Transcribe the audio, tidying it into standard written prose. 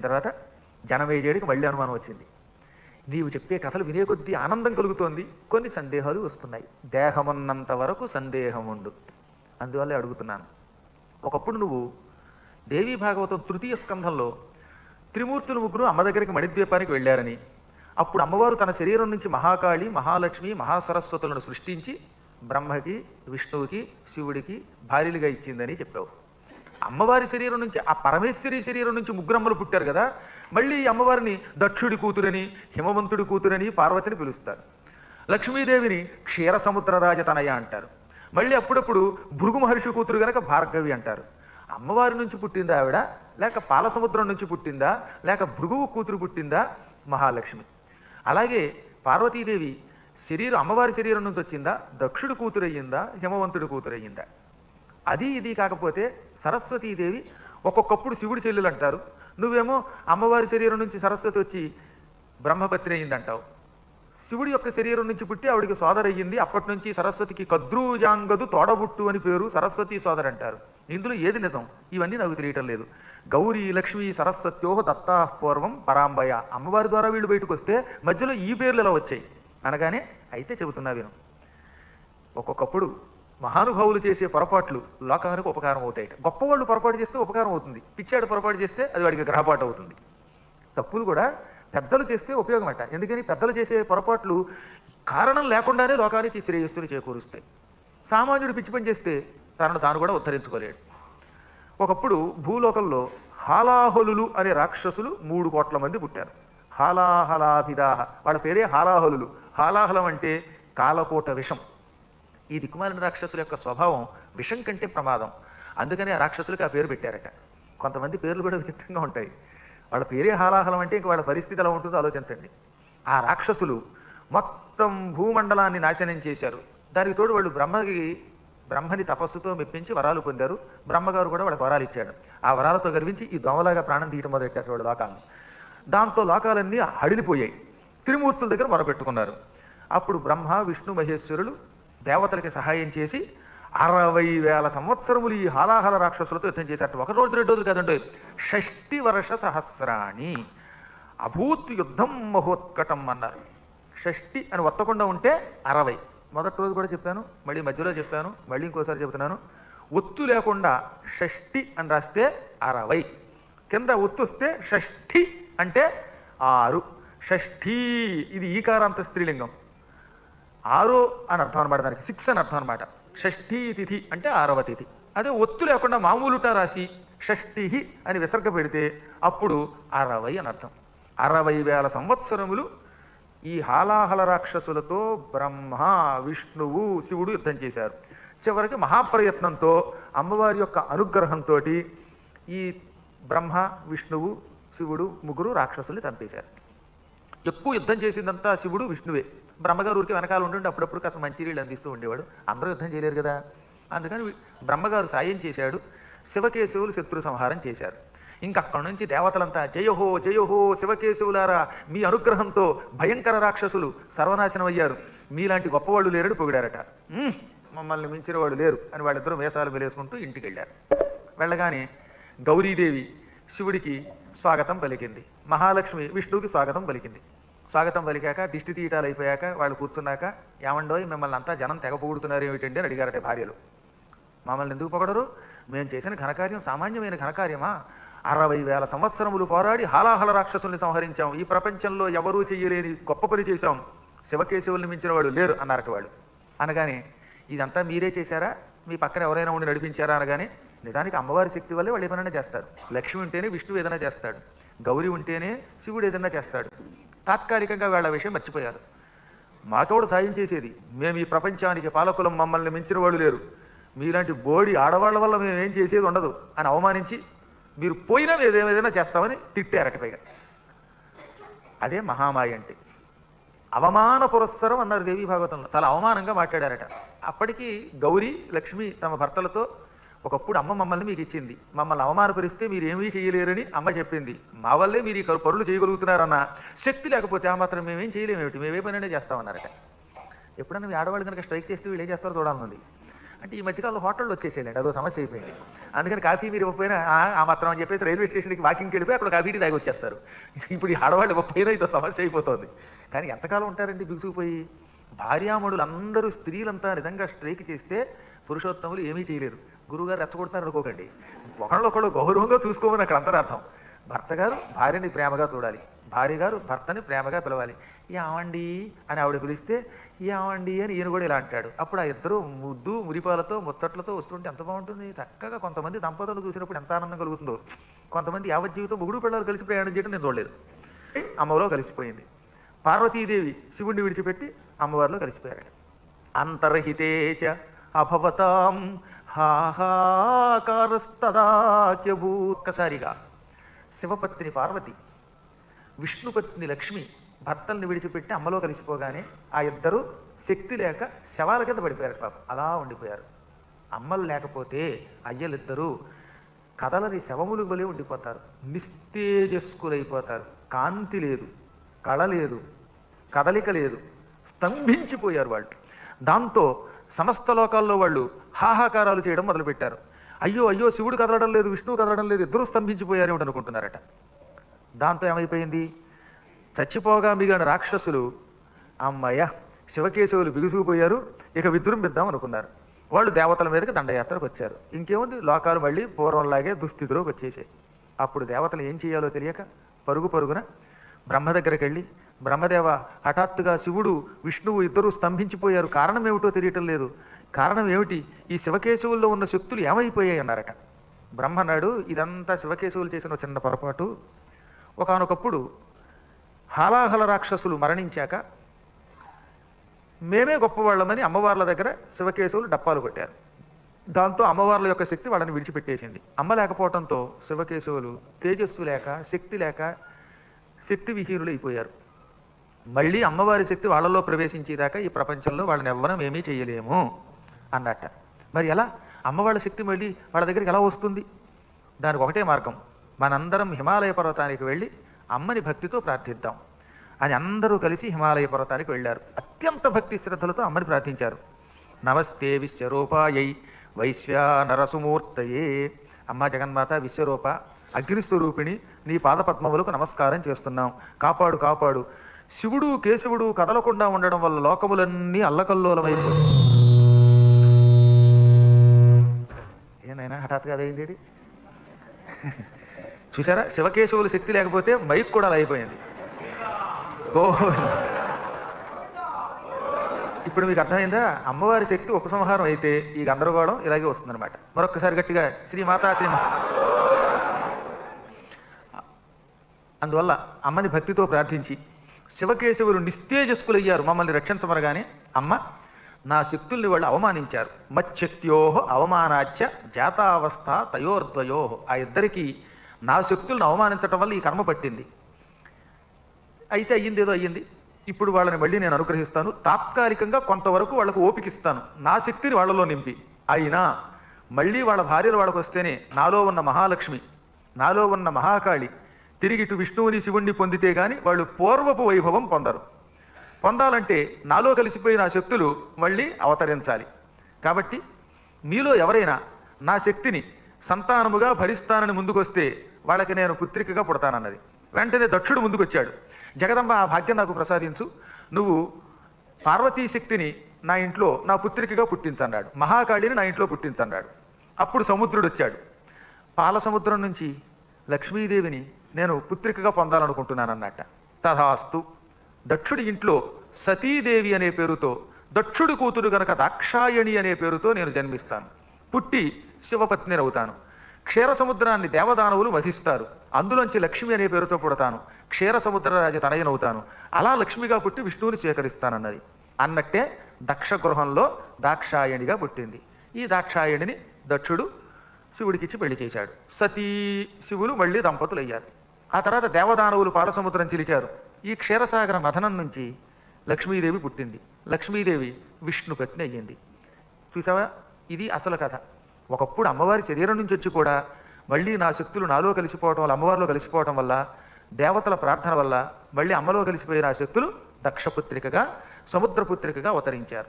తర్వాత జనమేజయుడికి మళ్ళీ అనుమానం వచ్చింది. నీవు చెప్పే కథలు వినే కొద్దీ ఆనందం కలుగుతోంది, కొన్ని సందేహాలు వస్తున్నాయి. దేహమున్నంత వరకు సందేహం ఉండు, అందువల్లే అడుగుతున్నాను. ఒకప్పుడు నువ్వు దేవీ భాగవతం తృతీయ స్కంధంలో త్రిమూర్తులు ముగ్గురు అమ్మ దగ్గరికి మణిద్వీపానికి వెళ్ళారని, అప్పుడు అమ్మవారు తన శరీరం నుంచి మహాకాళి, మహాలక్ష్మి, మహాసరస్వతులను సృష్టించి బ్రహ్మకి, విష్ణువుకి, శివుడికి భార్యలుగా ఇచ్చిందని చెప్పావు. అమ్మవారి శరీరం నుంచి, ఆ పరమేశ్వరి శరీరం నుంచి ముగ్గురమ్మలు పుట్టారు కదా, మళ్ళీ అమ్మవారిని దక్షుడి కూతురని, హిమవంతుడి కూతురని, పార్వతిని పిలుస్తారు. లక్ష్మీదేవిని క్షీర సముద్రరాజ తనయ అంటారు. మళ్ళీ అప్పుడప్పుడు భృగు మహర్షి కూతురు గనక భార్గవి అంటారు. అమ్మవారి నుంచి పుట్టిందా ఆవిడ, లేక పాలసముద్రం నుంచి పుట్టిందా, లేక భృగువు కూతురు పుట్టిందా మహాలక్ష్మి? అలాగే పార్వతీదేవి అమ్మవారి శరీరం నుంచి వచ్చిందా, దక్షుడి కూతురు అయ్యిందా, హిమవంతుడి కూతురు అయ్యిందా? అది ఇది కాకపోతే సరస్వతీదేవి ఒక్కొక్కప్పుడు శివుడి చెల్లెలు అంటారు, నువ్వేమో అమ్మవారి శరీరం నుంచి సరస్వతి వచ్చి బ్రహ్మపత్ని అయ్యిందంటావు. శివుడి యొక్క శరీరం నుంచి పుట్టి ఆవిడికి సోదరు అయ్యింది, అప్పటి నుంచి సరస్వతికి కద్రూజాంగదు తోడబుట్టు అని పేరు, సరస్వతి సోదరు అంటారు. ఇందులో ఏది నిజం? ఇవన్నీ నాకు తెలియటం లేదు. గౌరీ లక్ష్మి సరస్వత్యోహ దత్తా పూర్వం పరాంబయ, అమ్మవారి ద్వారా వీళ్ళు బయటకు వస్తే మధ్యలో ఈ పేర్లు ఎలా వచ్చాయి అనగానే, అయితే చెబుతున్నా విను. ఒక్కొక్కప్పుడు మహానుభావులు చేసే పొరపాట్లు లోకానికి ఉపకారం అవుతాయి. గొప్పవాళ్ళు పొరపాటు చేస్తే ఉపకారం అవుతుంది, పిచ్చాడు పొరపాటు చేస్తే అది వాడికి గ్రహపాటు అవుతుంది. తప్పులు కూడా పెద్దలు చేస్తే ఉపయోగం అంట. ఎందుకని? పెద్దలు చేసే పొరపాట్లు కారణం లేకుండానే లోకానికి శ్రేయస్సును చేకూరుస్తాయి. సామాన్యుడు పిచ్చి పని చేస్తే తనను తాను కూడా ఉద్ధరించుకోలేడు. ఒకప్పుడు భూలోకంలో హాలాహలులు అనే రాక్షసులు 3 కోట్ల మంది పుట్టారు. హాలాహలాభిదాహ, వాళ్ళ పేరే హాలాహలులు. హాలాహలం అంటే కాలకోట విషం. ఈ దిక్కుమాలిన రాక్షసుల యొక్క స్వభావం విషం కంటే ప్రమాదం. అందుకని ఆ రాక్షసులకు ఆ పేరు పెట్టారట. కొంతమంది పేర్లు కూడా విచిత్రంగా ఉంటాయి. వాళ్ళ పేరే హాలాహలం అంటే ఇంక వాళ్ళ పరిస్థితి ఎలా ఉంటుందో ఆలోచించండి. ఆ రాక్షసులు మొత్తం భూమండలాన్ని నాశనం చేశారు. దానికి తోడు వాళ్ళు బ్రహ్మని తపస్సుతో మెప్పించి వరాలు పొందారు. బ్రహ్మగారు కూడా వాళ్ళకి వరాలు ఇచ్చాడు. ఆ వరాలతో గర్వించి ఈ దోమలాగా ప్రాణం తీయటం మొదలెట్టారు వాళ్ళు లోకాలను. దాంతో లోకాలన్నీ హడిలిపోయాయి. త్రిమూర్తుల దగ్గర మొరపెట్టుకున్నారు. అప్పుడు బ్రహ్మ, విష్ణు, మహేశ్వరులు దేవతలకి సహాయం చేసి 60,000 సంవత్సరములు ఈ హాలాహల రాక్షసులతో యుద్ధం చేశారు. 1 రోజు 2 రోజులు కాదండి, 60 వర్ష సహస్రాణి అభూత్ యుద్ధం మహోత్కటం అన్నారు. 60 అని ఒత్తకుండా ఉంటే 60. మొదటి రోజు కూడా చెప్పాను, మళ్ళీ మధ్యలో చెప్పాను, మళ్ళీ ఇంకోసారి చెబుతున్నాను. ఒత్తు లేకుండా 60 అని రాస్తే 60, కింద ఒత్తు వస్తే షష్ఠి అంటే 6. షష్ఠీ ఇది ఈకారాంత స్త్రీలింగం. 6 అని అర్థం అనమాట, దానికి 6 అని అర్థం అనమాట. షష్ఠీ తిథి అంటే 6వ తిథి. అదే ఒత్తు లేకుండా మామూలుట రాసి షష్ఠి అని విసర్గ పెడితే అప్పుడు 60 అని అర్థం. 60,000 సంవత్సరములు ఈ హాలాహల రాక్షసులతో బ్రహ్మ, విష్ణువు, శివుడు యుద్ధం చేశారు. చివరికి మహాప్రయత్నంతో అమ్మవారి యొక్క అనుగ్రహంతో ఈ బ్రహ్మ, విష్ణువు, శివుడు ముగ్గురు రాక్షసుల్ని చంపేశారు. ఎక్కువ యుద్ధం చేసిందంతా శివుడు, విష్ణువే. బ్రహ్మగారు ఊరికి వెనకాల ఉంటుండే అప్పుడప్పుడు కాస్త మంచినీళ్ళు అందిస్తూ ఉండేవాడు. అందరూ యుద్ధం చేయలేరు కదా, అందుకని బ్రహ్మగారు సాయం చేశాడు. శివకేశవులు శత్రు సంహారం చేశారు. ఇంకక్కడి నుంచి దేవతలంతా జయహో జయహో శివకేశవులారా, మీ అనుగ్రహంతో భయంకర రాక్షసులు సర్వనాశనం అయ్యారు, మీలాంటి గొప్పవాళ్ళు లేరని పొగిడారట. మమ్మల్ని మించిన వాడు లేరు అని వాళ్ళిద్దరూ వేషాలు వెలేసుకుంటూ ఇంటికి వెళ్ళారు. వెళ్ళగానే గౌరీదేవి శివుడికి స్వాగతం పలికింది, మహాలక్ష్మి విష్ణువుకి స్వాగతం పలికింది. స్వాగతం పలికాక దిష్టి తీయటాలు అయిపోయాక వాళ్ళు కూర్చున్నాక, ఏమండోయ్ మిమ్మల్ని అంతా జనం తెగ పొగుడుతున్నారు ఏమిటండి అని అడిగారట భార్యలు. మమ్మల్ని ఎందుకు పొగడరు? మేము చేసిన ఘనకార్యం సామాన్యమైన ఘనకార్యమా? 60,000 సంవత్సరములు పోరాడి హాలాహల రాక్షసుల్ని సంహరించాం. ఈ ప్రపంచంలో ఎవరూ చెయ్యలేని గొప్ప పని చేశాం, శివకేశవుల్ని మించిన వాడు లేరు అన్నారట వాళ్ళు. అనగానే ఇదంతా మీరే చేశారా, మీ పక్కన ఎవరైనా ఉండి నడిపించారా అనగానే, నిజానికి అమ్మవారి శక్తి వల్లే వాళ్ళు ఏమైనా చేస్తారు. లక్ష్మి ఉంటేనే విష్ణువు ఏదైనా చేస్తాడు, గౌరీ ఉంటేనే శివుడు ఏదైనా చేస్తాడు. తాత్కాలికంగా వాళ్ళ విషయం మర్చిపోయారు. మాతోడు సాయం చేసేది, మేము ఈ ప్రపంచానికి పాలకులం, మమ్మల్ని మించిన వాళ్ళు లేరు, మీలాంటి బోడి ఆడవాళ్ళ వల్ల మేము ఏం చేసేది ఉండదు అని అవమానించి, మీరు పోయినా ఏదైనా చేస్తామని తిట్టారట. పైగా అదే మహామాయ అంటే. అవమాన పురస్సరం అన్నారు దేవీ భాగవతంలో, చాలా అవమానంగా మాట్లాడారట. అప్పటికి గౌరీ, లక్ష్మి తమ భర్తలతో, ఒకప్పుడు అమ్మ మమ్మల్ని మీకు ఇచ్చింది, మమ్మల్ని అవమానపరిస్తే మీరు ఏమీ చేయలేరని అమ్మ చెప్పింది, మా వల్లే మీరు ఈ పనులు చేయగలుగుతున్నారన్న శక్తి లేకపోతే ఆ మాత్రం మేమేం చేయలేమేమిటి, మేమే పని చేస్తామన్నారట. ఎప్పుడన్నా మీ ఆడవాళ్ళు కనుక స్ట్రైక్ చేస్తే వీళ్ళు ఏం చేస్తారో చూడాలనుంది. అంటే ఈ మధ్యకాలంలో హోటళ్ళు వచ్చేసేయండి, అదో సమస్య అయిపోయింది. అందుకని కాఫీ మీరు ఇవ్వకపోయినా ఆ మాత్రం అని చెప్పేసి రైల్వే స్టేషన్కి వాకింగ్కి వెళ్ళిపోయి అక్కడ కాఫీ టీ తాగి వచ్చేస్తారు. ఇప్పుడు ఈ ఆడవాళ్ళు ఇవ్వకపోయినా ఇదో సమస్య అయిపోతుంది. కానీ ఎంతకాలం ఉంటారండి బిగుసుకుపోయి? భార్యామణులు అందరూ స్త్రీలంతా నిజంగా స్ట్రైక్ చేస్తే పురుషోత్తములు ఏమీ చేయలేరు. గురువుగారు రెచ్చగొడతారు అనుకోకండి. ఒకళ్ళొకళ్ళు గౌరవంగా చూసుకోమని అక్కడ అంతరార్థం. భర్త గారు భార్యని ప్రేమగా చూడాలి, భార్య గారు భర్తని ప్రేమగా పిలవాలి. ఏమండి అని ఆవిడ పిలిస్తే ఏమండి అని ఈయన కూడా ఇలా అంటాడు. అప్పుడు ఆ ఇద్దరు ముద్దు మురిపాలతో ముచ్చట్లతో వస్తుంటే ఎంత బాగుంటుంది. చక్కగా కొంతమంది దంపతులు చూసినప్పుడు ఎంత ఆనందం కలుగుతుందో. కొంతమంది యావజ్జీవితం మొగుడు పిల్లలు కలిసి ప్రయాణం చేయడం నేను చూడలేదు. అమ్మలో కలిసిపోయింది. పార్వతీదేవి శివుణ్ణి విడిచిపెట్టి అమ్మవారిలో కలిసిపోయారు. అంతర్హితేచ అభవతాం హాహాకారస్తదాక్యభూత్కసారిగా శివపత్ని పార్వతి, విష్ణుపత్ని లక్ష్మి భర్తల్ని విడిచిపెట్టి అమ్మలో కలిసిపోగానే ఆ ఇద్దరు శక్తి లేక శవాల కింద పడిపోయారు. పాపం అలా ఉండిపోయారు. అమ్మలు లేకపోతే అయ్యలిద్దరూ కదలని శవములు వలె ఉండిపోతారు, నిస్తేజస్కులైపోతారు. కాంతి లేదు, కళ లేదు, కదలిక లేదు, స్తంభించిపోయారు వాళ్ళు. దాంతో సమస్త లోకాల్లో వాళ్ళు హాహాకారాలు చేయడం మొదలుపెట్టారు. అయ్యో అయ్యో శివుడు కదలడం లేదు, విష్ణువు కదలడం లేదు, ఇద్దరూ స్తంభించిపోయారు ఏమిటి అనుకుంటున్నారట. దాంతో ఏమైపోయింది? చచ్చిపోగా మిగిలిన రాక్షసులు అమ్మయ్య శివకేశవులు బిగుసుకుపోయారు, ఇక విజృంభిద్దాం అనుకున్నారు. వాళ్ళు దేవతల మీదకి దండయాత్రకు వచ్చారు. ఇంకేముంది, లోకాలు మళ్ళీ పూర్వంలాగే దుస్థితిలోకి వచ్చేసాయి. అప్పుడు దేవతలు ఏం చేయాలో తెలియక పరుగు పరుగున బ్రహ్మ దగ్గరికి వెళ్ళి, బ్రహ్మదేవ హఠాత్తుగా శివుడు విష్ణువు ఇద్దరూ స్తంభించిపోయారు, కారణం ఏమిటో తెలియటం లేదు, కారణం ఏమిటి, ఈ శివకేశవుల్లో ఉన్న శక్తులు ఏమైపోయాయి అన్నారట. బ్రహ్మ అన్నాడు, ఇదంతా శివకేశవులు చేసిన చిన్న పొరపాటు. ఒకానొకప్పుడు హాలాహల రాక్షసులు మరణించాక మేమే గొప్పవాళ్ళమని అమ్మవార్ల దగ్గర శివకేశవులు డప్పాలు కొట్టారు. దాంతో అమ్మవార్ల యొక్క శక్తి వాళ్ళని విడిచిపెట్టేసింది. అమ్మ లేకపోవడంతో శివకేశవులు తేజస్సు లేక శక్తి లేక శక్తి విహీనులు అయిపోయారు. మళ్ళీ అమ్మవారి శక్తి వాళ్ళలో ప్రవేశించేదాకా ఈ ప్రపంచంలో వాళ్ళని ఎవ్వరం ఏమీ చేయలేము అన్నట్ట. మరి ఎలా అమ్మవాళ్ళ శక్తి మళ్ళీ వాళ్ళ దగ్గరికి ఎలా వస్తుంది? దానికి ఒకటే మార్గం, మనందరం హిమాలయ పర్వతానికి వెళ్ళి అమ్మని భక్తితో ప్రార్థిద్దాం అని అందరూ కలిసి హిమాలయ పర్వతానికి వెళ్ళారు. అత్యంత భక్తి శ్రద్ధలతో అమ్మని ప్రార్థించారు. నమస్తే విశ్వరూపాయై వైశ్వానరసుమూర్తయే, అమ్మ జగన్మాత విశ్వరూప అగ్నిస్వరూపిణి, నీ పాదపద్మములకు నమస్కారం చేస్తున్నాం, కాపాడు కాపాడు. శివుడు కేశవుడు కదలకుండా ఉండడం వల్ల లోకములన్నీ అల్లకల్లోలమైపోయి. ఏనైనా హఠాత్తుగా అదైంది. చూసారా, శివకేశవుల శక్తి లేకపోతే మైక్ కూడా అలా అయిపోయింది. ఇప్పుడు మీకు అర్థమైందా? అమ్మవారి శక్తి ఉపసంహారం అయితే ఈ గందరగోళం ఇలాగే వస్తుందన్నమాట. మరొక్కసారి గట్టిగా శ్రీమాతా శ్రీమా. అందువల్ల అమ్మని భక్తితో ప్రార్థించి శివకేశవులు నిస్తేజస్కులయ్యారు. మమ్మల్ని రక్షించమనగానే అమ్మ నా శక్తుల్ని వాళ్ళు అవమానించారు. మచ్చక్త్యోహో అవమానాచ్య జాతావస్థ తయోర్ద్వయోహో, ఆ ఇద్దరికి నా శక్తులను అవమానించటం వల్ల ఈ కర్మ పట్టింది. అయితే అయ్యింది, ఏదో అయ్యింది. ఇప్పుడు వాళ్ళని మళ్ళీ నేను అనుగ్రహిస్తాను, తాత్కాలికంగా కొంతవరకు వాళ్ళకు ఓపికిస్తాను, నా శక్తిని వాళ్ళలో నింపి. అయినా మళ్ళీ వాళ్ళ భార్యలు వాళ్ళకు వస్తేనే నాలో ఉన్న మహాలక్ష్మి, నాలో ఉన్న మహాకాళి తిరిగి ఇటు విష్ణువుని శివుణ్ణి పొందితే కానీ వాళ్ళు పూర్వపు వైభవం పొందరు. పొందాలంటే నాలో కలిసిపోయిన ఆ శక్తులు మళ్ళీ అవతరించాలి. కాబట్టి మీలో ఎవరైనా నా శక్తిని సంతానముగా భరిస్తానని ముందుకొస్తే వాళ్ళకి నేను పుత్రికగా పుడతానన్నది. వెంటనే దక్షుడు ముందుకొచ్చాడు. జగదంబ ఆ భాగ్యం నాకు ప్రసాదించు, నువ్వు పార్వతీ శక్తిని నా ఇంట్లో నా పుత్రికగా పుట్టించన్నాడు, మహాకాళిని నా ఇంట్లో పుట్టించన్నాడు. అప్పుడు సముద్రుడు వచ్చాడు. పాల సముద్రం నుంచి లక్ష్మీదేవిని నేను పుత్రికగా పొందాలనుకుంటున్నానన్నట్ట. తథాస్తు, దక్షుడి ఇంట్లో సతీదేవి అనే పేరుతో, దక్షుడి కూతురు గనక దాక్షాయణి అనే పేరుతో నేను జన్మిస్తాను, పుట్టి శివపత్నిని అవుతాను. క్షీర సముద్రాన్ని దేవదానవులు వధిస్తారు, అందులోంచి లక్ష్మి అనే పేరుతో పుడతాను, క్షీర సముద్రరాజ తనయనవుతాను. అలా లక్ష్మిగా పుట్టి విష్ణువుని స్వీకరిస్తానన్నది. అన్నట్టే దక్ష గృహంలో దాక్షాయణిగా పుట్టింది. ఈ దాక్షాయణిని దక్షుడు శివుడికిచ్చి పెళ్లి చేశాడు. సతీ శివులు మళ్ళీ దంపతులు అయ్యారు. ఆ తర్వాత దేవదానవులు పాలసముద్రం చిలికారు. ఈ క్షీరసాగర మథనం నుంచి లక్ష్మీదేవి పుట్టింది. లక్ష్మీదేవి విష్ణుపత్ని అయ్యింది. చూసావా, ఇది అసలు కథ. ఒకప్పుడు అమ్మవారి శరీరం నుంచి వచ్చి కూడా మళ్ళీ నా శక్తులు నాలో కలిసిపోవటం వల్ల, అమ్మవారిలో కలిసిపోవటం వల్ల, దేవతల ప్రార్థన వల్ల మళ్ళీ అమ్మలో కలిసిపోయిన ఆ శక్తులు దక్షపుత్రికగా సముద్రపుత్రికగా అవతరించారు.